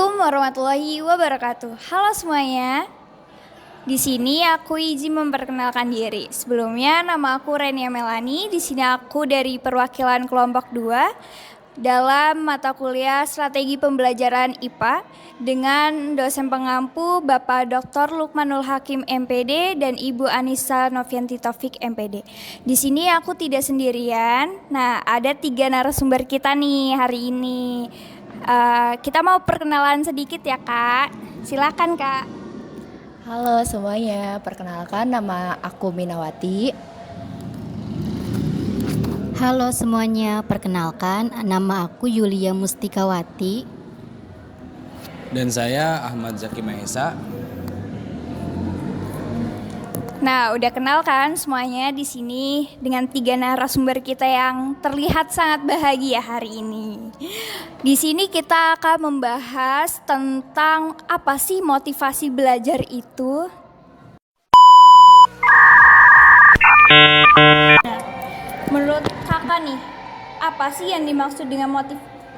Assalamualaikum warahmatullahi wabarakatuh. Halo semuanya. Di sini aku izin memperkenalkan diri. Sebelumnya nama aku Renia Melani. Di sini aku dari perwakilan kelompok 2 dalam mata kuliah Strategi Pembelajaran IPA dengan dosen pengampu Bapak Dr. Lukmanul Hakim MPD dan Ibu Anissa Novianti Taufik MPD. Di sini aku tidak sendirian. Nah, ada 3 narasumber kita nih hari ini. Kita mau perkenalan sedikit ya Kak. Silakan Kak. Halo semuanya, perkenalkan nama aku Minawati. Halo semuanya, perkenalkan nama aku Yulia Mustikawati. Dan saya Ahmad Zaki Mahesa. Nah, udah kenal kan semuanya di sini dengan 3 narasumber kita yang terlihat sangat bahagia hari ini. Di sini kita akan membahas tentang apa sih motivasi belajar itu. Nah, menurut kakak nih, apa sih yang dimaksud dengan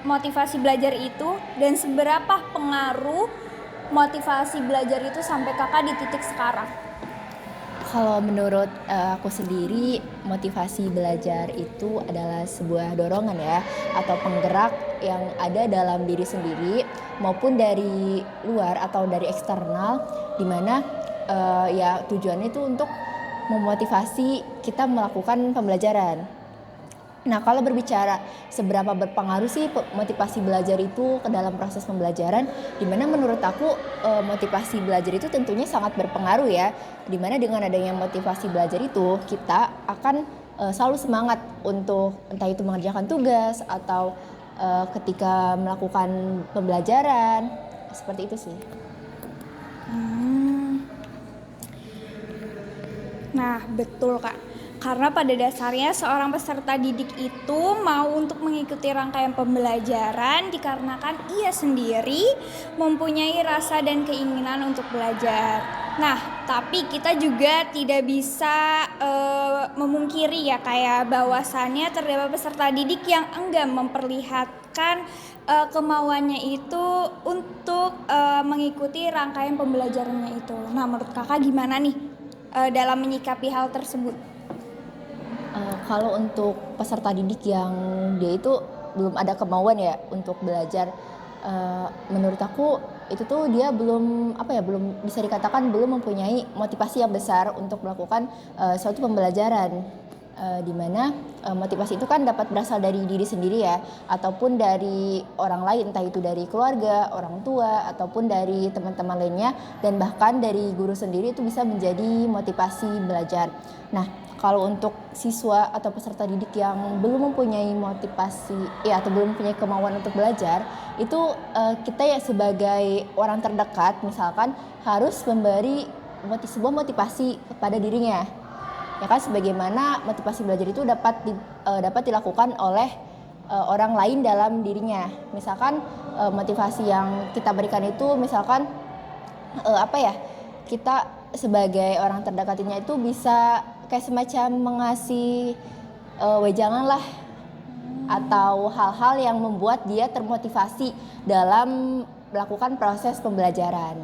motivasi belajar itu dan seberapa pengaruh motivasi belajar itu sampai kakak di titik sekarang? Kalau menurut aku sendiri, motivasi belajar itu adalah sebuah dorongan ya, atau penggerak yang ada dalam diri sendiri maupun dari luar atau dari eksternal, di mana ya tujuannya itu untuk memotivasi kita melakukan pembelajaran. Nah, kalau berbicara seberapa berpengaruh sih motivasi belajar itu ke dalam proses pembelajaran, dimana menurut aku motivasi belajar itu tentunya sangat berpengaruh ya, dimana dengan adanya motivasi belajar itu kita akan selalu semangat untuk entah itu mengerjakan tugas atau ketika melakukan pembelajaran, seperti itu sih. Nah, betul Kak. Karena pada dasarnya seorang peserta didik itu mau untuk mengikuti rangkaian pembelajaran dikarenakan ia sendiri mempunyai rasa dan keinginan untuk belajar. Nah, tapi kita juga tidak bisa memungkiri ya kayak bahwasannya terdapat peserta didik yang enggan memperlihatkan kemauannya itu untuk mengikuti rangkaian pembelajarannya itu. Nah, menurut kakak gimana nih dalam menyikapi hal tersebut? Kalau untuk peserta didik yang dia itu belum ada kemauan ya untuk belajar, menurut aku itu tuh dia belum bisa dikatakan belum mempunyai motivasi yang besar untuk melakukan suatu pembelajaran, di mana motivasi itu kan dapat berasal dari diri sendiri ya, ataupun dari orang lain, entah itu dari keluarga, orang tua, ataupun dari teman-teman lainnya, dan bahkan dari guru sendiri itu bisa menjadi motivasi belajar. Nah, kalau untuk siswa atau peserta didik yang belum mempunyai motivasi ya atau belum mempunyai kemauan untuk belajar, itu kita ya sebagai orang terdekat misalkan harus memberi sebuah motivasi kepada dirinya. Ya kan, sebagaimana motivasi belajar itu dapat dilakukan oleh orang lain dalam dirinya. Misalkan motivasi yang kita berikan itu misalkan kita sebagai orang terdekatnya itu bisa kayak semacam mengasih wejangan lah, atau hal-hal yang membuat dia termotivasi dalam melakukan proses pembelajaran.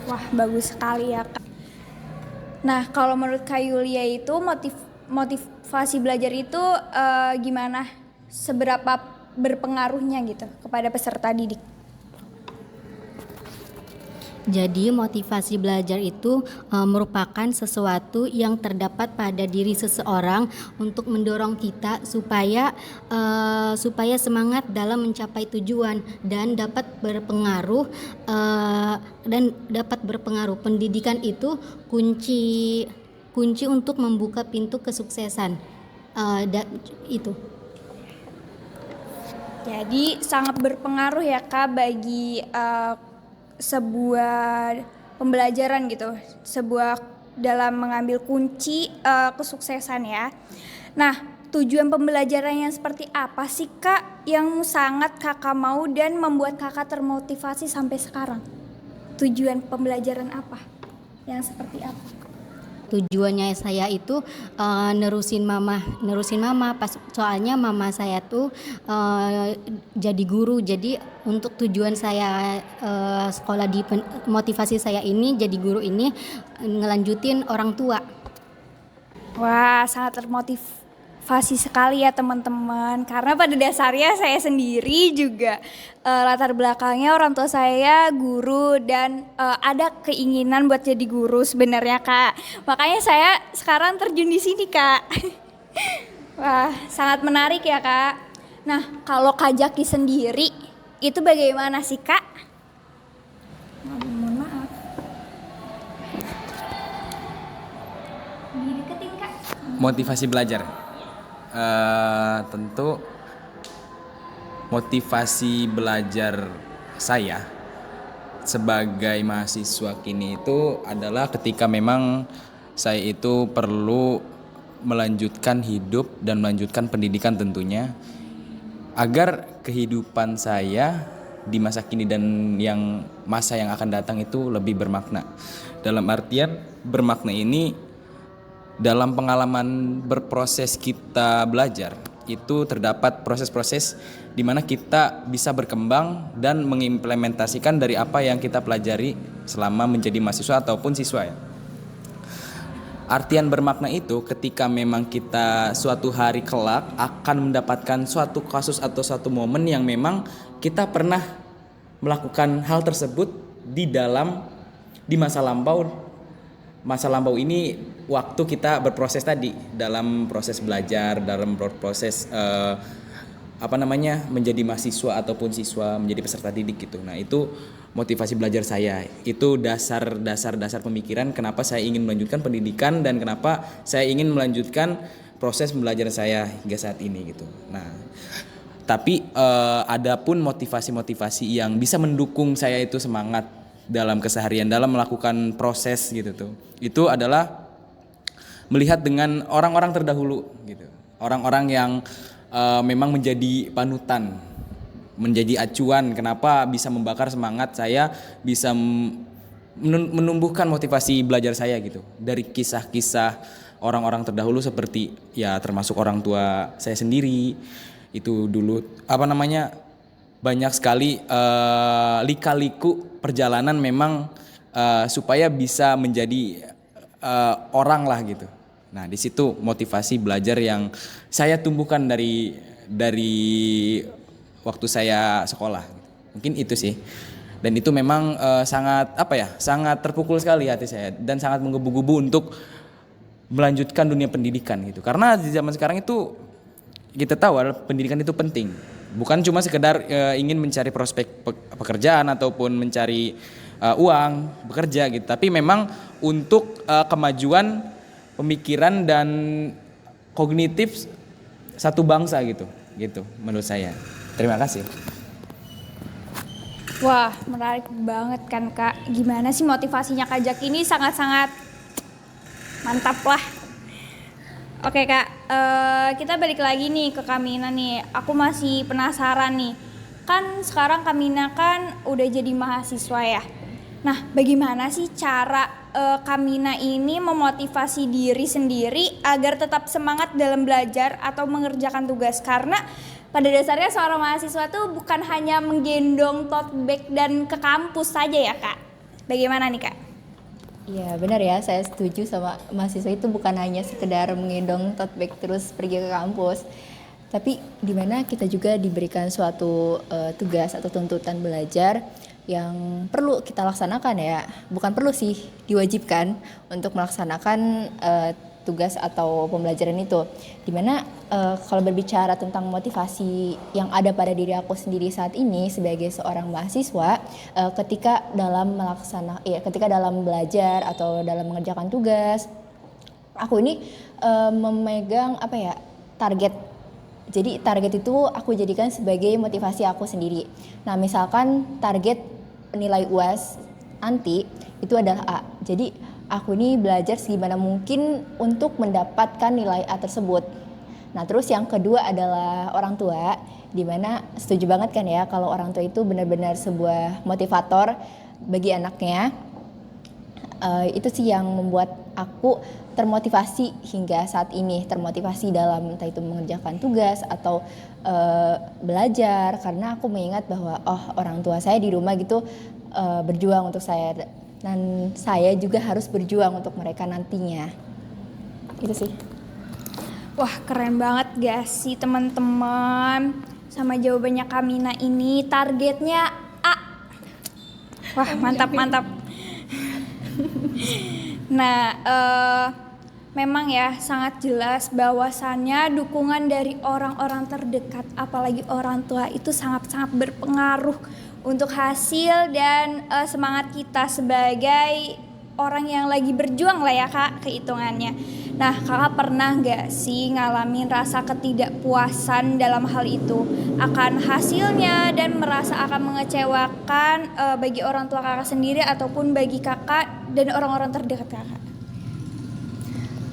Wah, bagus sekali ya Kak. Nah, kalau menurut Kak Yulia itu motivasi belajar itu gimana? Seberapa berpengaruhnya gitu kepada peserta didik? Jadi motivasi belajar itu merupakan sesuatu yang terdapat pada diri seseorang untuk mendorong kita supaya semangat dalam mencapai tujuan dan dapat berpengaruh Pendidikan itu kunci untuk membuka pintu kesuksesan. Itu. Jadi sangat berpengaruh ya Kak bagi sebuah pembelajaran gitu, sebuah dalam mengambil kunci kesuksesan ya. Nah, tujuan pembelajaran yang seperti apa sih Kak yang sangat kakak mau dan membuat kakak termotivasi sampai sekarang? Tujuan pembelajaran apa? Yang seperti apa? tujuannya saya itu nerusin mama pas soalnya mama saya tuh jadi guru. Jadi untuk tujuan saya sekolah di motivasi saya ini jadi guru ini ngelanjutin orang tua. Wah, sangat termotivasi sekali ya teman-teman. Karena pada dasarnya saya sendiri juga latar belakangnya orang tua saya guru dan ada keinginan buat jadi guru sebenarnya Kak. Makanya saya sekarang terjun di sini Kak. Wah, sangat menarik ya Kak. Nah, kalau Kak Jaki sendiri itu bagaimana sih Kak? Mohon maaf. Dideketin Kak. Motivasi belajar. Tentu motivasi belajar saya sebagai mahasiswa kini itu adalah ketika memang saya itu perlu melanjutkan hidup dan melanjutkan pendidikan tentunya agar kehidupan saya di masa kini dan yang masa yang akan datang itu lebih bermakna. Dalam artian bermakna ini dalam pengalaman berproses kita belajar itu terdapat proses-proses di mana kita bisa berkembang dan mengimplementasikan dari apa yang kita pelajari selama menjadi mahasiswa ataupun siswa ya. Artian bermakna itu ketika memang kita suatu hari kelak akan mendapatkan suatu kasus atau suatu momen yang memang kita pernah melakukan hal tersebut di masa lampau. Masa lampau ini waktu kita berproses tadi dalam proses belajar, dalam proses menjadi mahasiswa ataupun siswa, menjadi peserta didik gitu. Nah, itu motivasi belajar saya. Itu dasar pemikiran kenapa saya ingin melanjutkan pendidikan dan kenapa saya ingin melanjutkan proses belajar saya hingga saat ini gitu. Nah, tapi ada pun motivasi-motivasi yang bisa mendukung saya itu semangat dalam keseharian dalam melakukan proses gitu tuh. Itu adalah melihat dengan orang-orang terdahulu gitu. Orang-orang yang memang menjadi panutan, menjadi acuan kenapa bisa membakar semangat saya, bisa menumbuhkan motivasi belajar saya gitu. Dari kisah-kisah orang-orang terdahulu seperti ya termasuk orang tua saya sendiri. Itu dulu banyak sekali lika-liku perjalanan memang supaya bisa menjadi orang lah gitu. Nah, di situ motivasi belajar yang saya tumbuhkan dari waktu saya sekolah. Mungkin itu sih. Dan itu memang sangat terpukul sekali hati saya dan sangat menggebu-gebu untuk melanjutkan dunia pendidikan gitu. Karena di zaman sekarang itu kita tahu pendidikan itu penting. Bukan cuma sekedar ingin mencari prospek pekerjaan ataupun mencari uang, bekerja gitu. Tapi memang untuk kemajuan pemikiran dan kognitif satu bangsa gitu menurut saya. Terima kasih. Wah, menarik banget kan Kak. Gimana sih motivasinya Kak Jaki ini sangat-sangat mantap lah. Oke Kak, kita balik lagi nih ke Kamina nih. Aku masih penasaran nih. Kan sekarang Kamina kan udah jadi mahasiswa ya. Nah, bagaimana sih cara Kamina ini memotivasi diri sendiri agar tetap semangat dalam belajar atau mengerjakan tugas? Karena pada dasarnya seorang mahasiswa tuh bukan hanya menggendong tote bag dan ke kampus saja ya Kak. Bagaimana nih Kak? Iya benar ya, saya setuju sama mahasiswa itu bukan hanya sekedar menggendong tote bag terus pergi ke kampus, tapi di mana kita juga diberikan suatu tugas atau tuntutan belajar yang perlu kita laksanakan ya, bukan perlu sih, diwajibkan untuk melaksanakan tugas atau pembelajaran itu. Dimana kalau berbicara tentang motivasi yang ada pada diri aku sendiri saat ini sebagai seorang mahasiswa, ketika dalam belajar atau dalam mengerjakan tugas, aku ini memegang target. Jadi target itu aku jadikan sebagai motivasi aku sendiri. Nah, misalkan target nilai UAS nanti itu adalah A. Jadi aku ini belajar segimana mungkin untuk mendapatkan nilai A tersebut. Nah, terus yang kedua adalah orang tua, dimana setuju banget kan ya kalau orang tua itu benar-benar sebuah motivator bagi anaknya. Itu sih yang membuat aku termotivasi hingga saat ini, termotivasi dalam entah itu mengerjakan tugas atau belajar, karena aku mengingat bahwa orang tua saya di rumah gitu berjuang untuk saya, dan saya juga harus berjuang untuk mereka nantinya. Itu sih. Wah, keren banget gak sih teman-teman? Sama jawabannya Kamina ini, targetnya A. Wah, mantap. Nah, memang ya sangat jelas bahwasannya dukungan dari orang-orang terdekat, apalagi orang tua, itu sangat-sangat berpengaruh untuk hasil dan semangat kita sebagai orang yang lagi berjuang lah ya Kak, kehitungannya. Nah, Kakak pernah gak sih ngalamin rasa ketidakpuasan dalam hal itu akan hasilnya dan merasa akan mengecewakan bagi orang tua Kakak sendiri ataupun bagi Kakak dan orang-orang terdekat Kakak?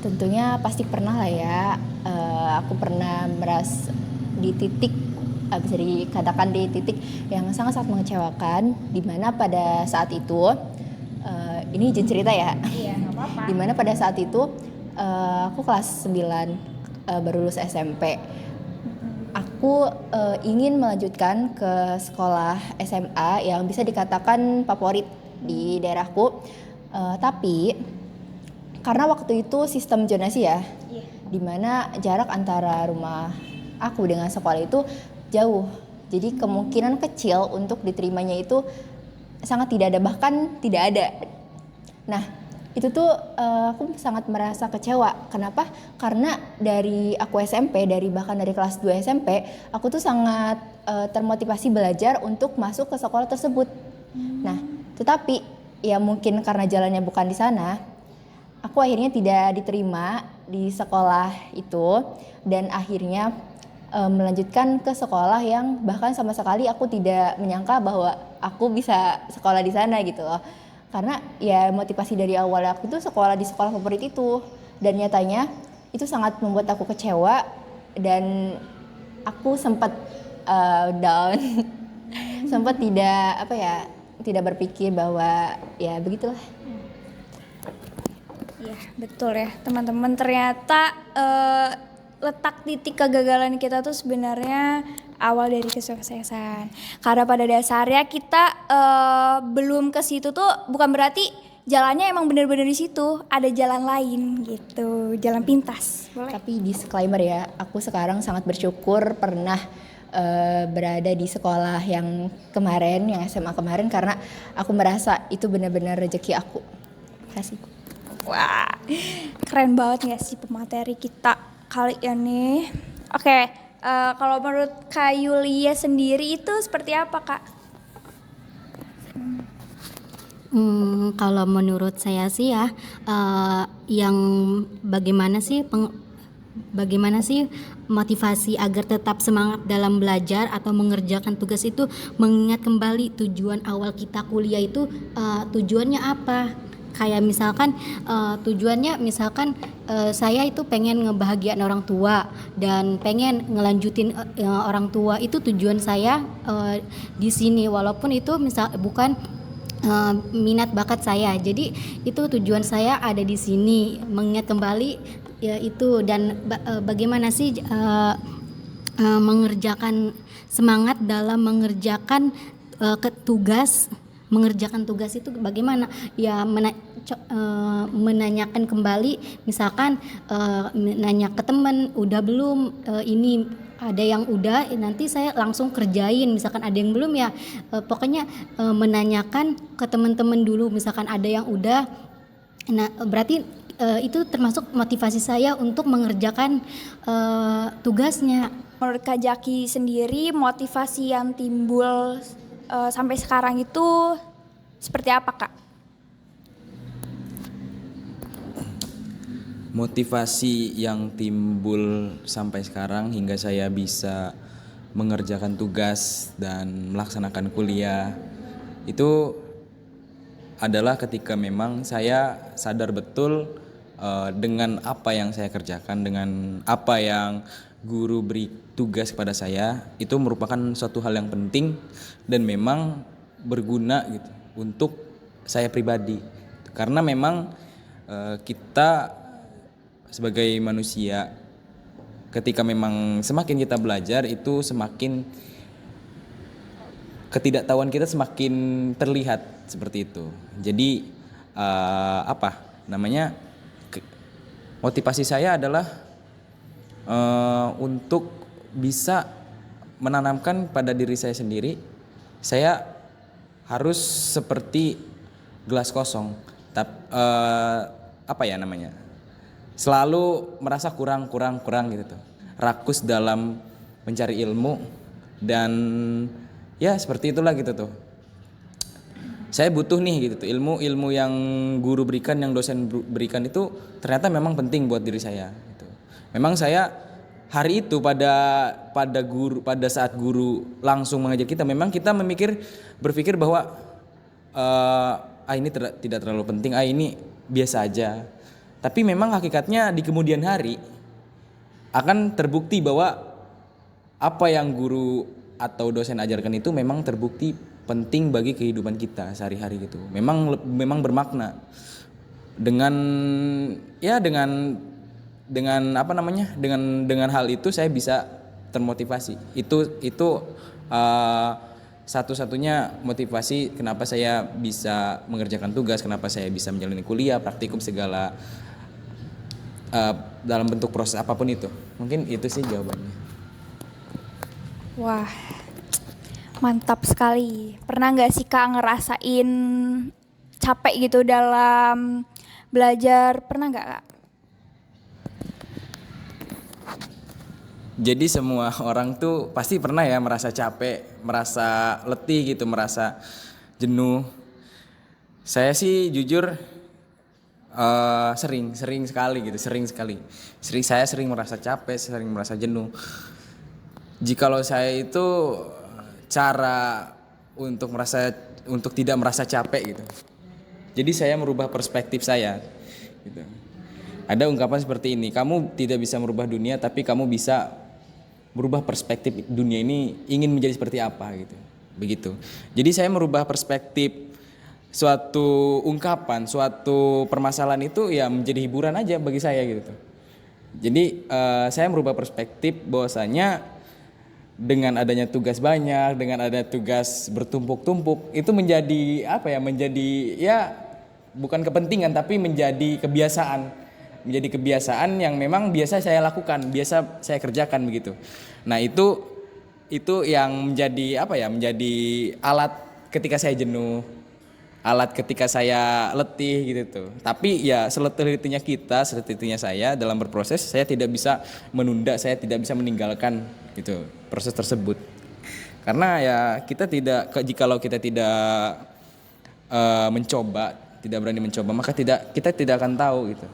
Tentunya pasti pernah lah ya. Aku pernah merasa di titik, bisa dikatakan di titik yang sangat-sangat mengecewakan, dimana pada saat itu ini izin cerita ya. Iya, gak apa-apa. Dimana pada saat itu aku kelas 9 baru lulus SMP. Aku ingin melanjutkan ke sekolah SMA yang bisa dikatakan favorit di daerahku. Tapi karena waktu itu sistem zonasi ya, dimana jarak antara rumah aku dengan sekolah itu jauh. Jadi kemungkinan kecil untuk diterimanya itu sangat tidak ada, bahkan tidak ada. Nah, itu tuh aku sangat merasa kecewa. Kenapa? Karena dari aku SMP, bahkan dari kelas 2 SMP, aku tuh sangat termotivasi belajar untuk masuk ke sekolah tersebut. Nah, tetapi ya mungkin karena jalannya bukan di sana, aku akhirnya tidak diterima di sekolah itu, dan akhirnya melanjutkan ke sekolah yang bahkan sama sekali aku tidak menyangka bahwa aku bisa sekolah di sana gitu loh. Karena ya motivasi dari awal aku itu sekolah di sekolah favorit itu, dan nyatanya itu sangat membuat aku kecewa dan aku sempat down. Sempat tidak berpikir bahwa ya begitulah. Iya, betul ya teman-teman, ternyata letak titik kegagalan kita tuh sebenarnya awal dari kesuksesan. Karena pada dasarnya kita belum ke situ tuh bukan berarti jalannya emang benar-benar di situ, ada jalan lain gitu, jalan pintas. Boleh. Tapi disclaimer ya, aku sekarang sangat bersyukur pernah berada di sekolah yang kemarin, yang SMA kemarin, karena aku merasa itu benar-benar rezeki aku. Terima kasih. Wah, keren banget gak sih pemateri kita kali ini? Oke, kalau menurut Kak Yulia sendiri itu seperti apa Kak? Kalau menurut saya sih ya, yang bagaimana sih motivasi agar tetap semangat dalam belajar atau mengerjakan tugas itu, mengingat kembali tujuan awal kita kuliah itu, tujuannya apa? Kayak misalkan tujuannya saya itu pengen ngebahagiain orang tua dan pengen ngelanjutin orang tua, itu tujuan saya di sini, walaupun itu bukan minat bakat saya. Jadi itu tujuan saya ada di sini, mengingat kembali ya itu, dan bagaimana sih mengerjakan semangat dalam mengerjakan tugas. Mengerjakan tugas itu bagaimana ya, menanyakan kembali, misalkan nanya ke teman udah belum, ini ada yang udah, nanti saya langsung kerjain. Misalkan ada yang belum ya pokoknya menanyakan ke teman-teman dulu, misalkan ada yang udah. Nah, berarti itu termasuk motivasi saya untuk mengerjakan tugasnya. Menurut Kak Jaki sendiri, motivasi yang timbul sampai sekarang itu seperti apa Kak? Motivasi yang timbul sampai sekarang hingga saya bisa mengerjakan tugas dan melaksanakan kuliah itu adalah ketika memang saya sadar betul dengan apa yang saya kerjakan, dengan apa yang guru beri tugas kepada saya, itu merupakan suatu hal yang penting dan memang berguna gitu untuk saya pribadi. gitu. Karena memang kita sebagai manusia ketika memang semakin kita belajar itu semakin ketidaktahuan kita semakin terlihat seperti itu. Jadi motivasi saya adalah untuk bisa menanamkan pada diri saya sendiri, saya harus seperti gelas kosong, selalu merasa kurang gitu tuh, rakus dalam mencari ilmu dan ya seperti itulah gitu tuh. Saya butuh nih gitu tuh ilmu yang guru berikan, yang dosen berikan itu ternyata memang penting buat diri saya gitu. Memang saya hari itu pada saat guru langsung mengajar kita, memang kita berpikir bahwa ini tidak terlalu penting, ini biasa aja. Tapi memang hakikatnya di kemudian hari akan terbukti bahwa apa yang guru atau dosen ajarkan itu memang terbukti penting bagi kehidupan kita sehari-hari gitu. Memang bermakna. Dengan hal itu saya bisa termotivasi. Itu satu-satunya motivasi kenapa saya bisa mengerjakan tugas, kenapa saya bisa menjalani kuliah, praktikum segala dalam bentuk proses apapun itu. Mungkin itu sih jawabannya. Wah, mantap sekali. Pernah gak sih Kak ngerasain capek gitu dalam belajar? Pernah gak Kak? Jadi semua orang tuh pasti pernah ya merasa capek, merasa letih gitu, merasa jenuh. Saya sih jujur sering sekali. Saya sering merasa capek, sering merasa jenuh. Jikalau saya itu cara untuk tidak merasa capek gitu. Jadi saya merubah perspektif saya gitu. Ada ungkapan seperti ini, kamu tidak bisa merubah dunia tapi kamu bisa merubah perspektif dunia ini ingin menjadi seperti apa gitu. Begitu. Jadi saya merubah perspektif suatu ungkapan, suatu permasalahan itu ya menjadi hiburan aja bagi saya gitu. Jadi saya merubah perspektif bahwasanya dengan adanya tugas banyak, dengan ada tugas bertumpuk-tumpuk, itu menjadi bukan kepentingan tapi menjadi kebiasaan yang memang biasa saya lakukan, biasa saya kerjakan begitu. Nah, itu yang menjadi alat ketika saya jenuh, alat ketika saya letih gitu tuh. Tapi ya seletih-letihnya saya dalam berproses, saya tidak bisa menunda, saya tidak bisa meninggalkan gitu proses tersebut. Karena ya jikalau kita tidak mencoba, tidak berani mencoba, maka kita tidak akan tahu gitu.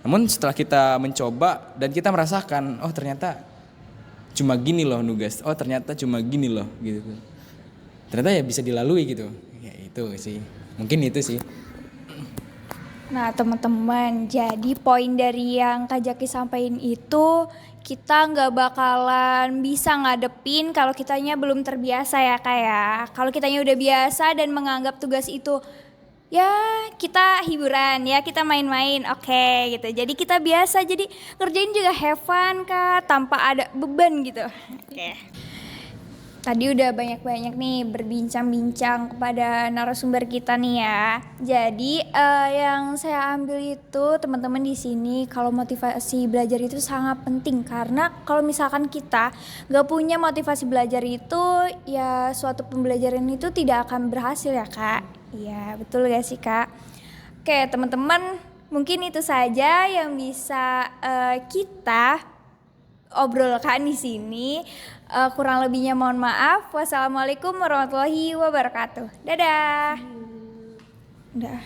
Namun setelah kita mencoba dan kita merasakan, oh ternyata cuma gini loh nugas, oh ternyata cuma gini loh gitu. Ternyata ya bisa dilalui gitu. Ya itu sih, mungkin itu sih. Nah teman-teman, jadi poin dari yang Kak Jaki sampaikan itu, kita nggak bakalan bisa ngadepin kalau kitanya belum terbiasa ya Kak ya. Kalau kitanya udah biasa dan menganggap tugas itu ya kita hiburan, ya kita main-main, oke gitu. Jadi kita biasa, jadi ngerjain juga have fun Kak, tanpa ada beban gitu. Oke. Tadi udah banyak-banyak nih berbincang-bincang kepada narasumber kita nih ya. Jadi yang saya ambil itu teman-teman di sini, kalau motivasi belajar itu sangat penting, karena kalau misalkan kita nggak punya motivasi belajar itu, ya suatu pembelajaran itu tidak akan berhasil ya Kak. Iya betul gak sih Kak? Oke teman-teman, mungkin itu saja yang bisa kita obrolkan di sini. Kurang lebihnya mohon maaf. Wassalamualaikum warahmatullahi wabarakatuh. Dadah. Udah.